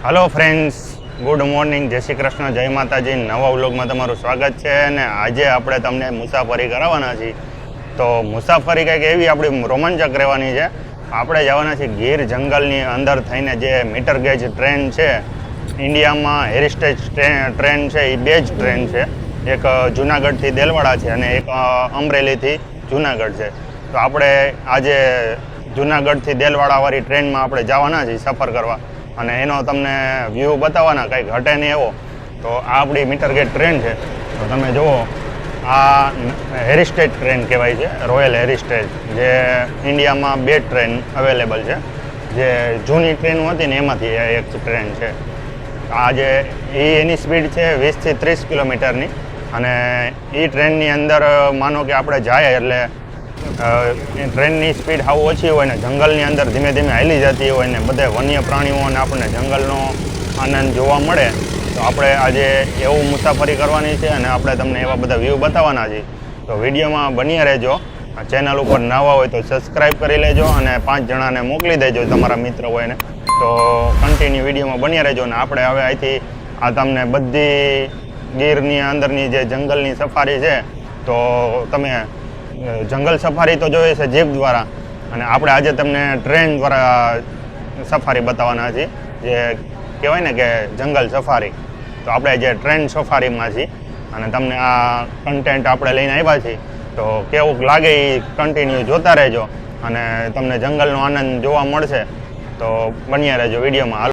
Hello friends, good morning, जय श्री कृष्ण, जय माताजी। नवा व्लॉगમાં તમારું સ્વાગત છે અને આજે આપણે તમને મુસાફરી કરાવવાના છીએ। તો મુસાફરી કંઈક એવી આપણી રોમાંચક રહેવાની છે। આપણે જવાના છીએ ગીર જંગલની અંદર થઈને જે મીટર ગેજ ટ્રેન છે, ઇન્ડિયામાં હેરિટેજ ટ્રેન છે, એ બે જ ટ્રેન છે। એક જૂનાગઢથી દેલવાડા છે અને એક અમરેલીથી જૂનાગઢ છે। તો આપણે આજે જૂનાગઢથી દેલવાડાવાળી ટ્રેનમાં આપણે જવાના છીએ સફર કરવા અને એનો તમને વ્યૂ બતાવવાના, કંઈક ઘટે નહીં એવો। તો આ આપણી મીટર ગેજ ટ્રેન છે। તો તમે જુઓ, આ હેરિટેજ ટ્રેન કહેવાય છે, રોયલ હેરિટેજ, જે ઇન્ડિયામાં બે ટ્રેન અવેલેબલ છે। જે જૂની ટ્રેનો હતી ને એમાંથી એક ટ્રેન છે। આ જે એની સ્પીડ છે 20થી 30 કિલોમીટરની અને એ ટ્રેનની અંદર માનો કે આપણે જાય એટલે ટ્રેનની સ્પીડ સાવ ઓછી હોય ને જંગલની અંદર ધીમે ધીમે હાલી જતી હોય ને બધે વન્ય પ્રાણીઓને આપણને જંગલનો આનંદ જોવા મળે। તો આપણે આજે એવું મુસાફરી કરવાની છે અને આપણે તમને એવા બધા વ્યૂ બતાવવાના છીએ। તો વિડીયોમાં બન્યા રહેજો। ચેનલ ઉપર નવા હોય તો સબસ્ક્રાઈબ કરી લેજો અને 5 જણાને મોકલી દેજો તમારા મિત્ર હોય ને। તો કન્ટિન્યુ વિડીયોમાં બન્યા રહેજો અને આપણે હવે અહીંથી આ તમને બધી ગીરની અંદરની જે જંગલની સફારી છે, તો તમે જંગલ સફારી તો જોઈએ છે જીપ દ્વારા, અને આપણે આજે તમને ટ્રેન દ્વારા સફારી બતાવવાના છીએ, જે કહેવાય ને કે જંગલ સફારી। તો આપણે જે ટ્રેન સફારીમાં છીએ અને તમને આ કન્ટેન્ટ આપણે લઈને આવ્યા છીએ। તો કેવું લાગે એ કન્ટિન્યુ જોતા રહેજો અને તમને જંગલનો આનંદ જોવા મળશે। તો બન્યા રહેજો વિડીયોમાં।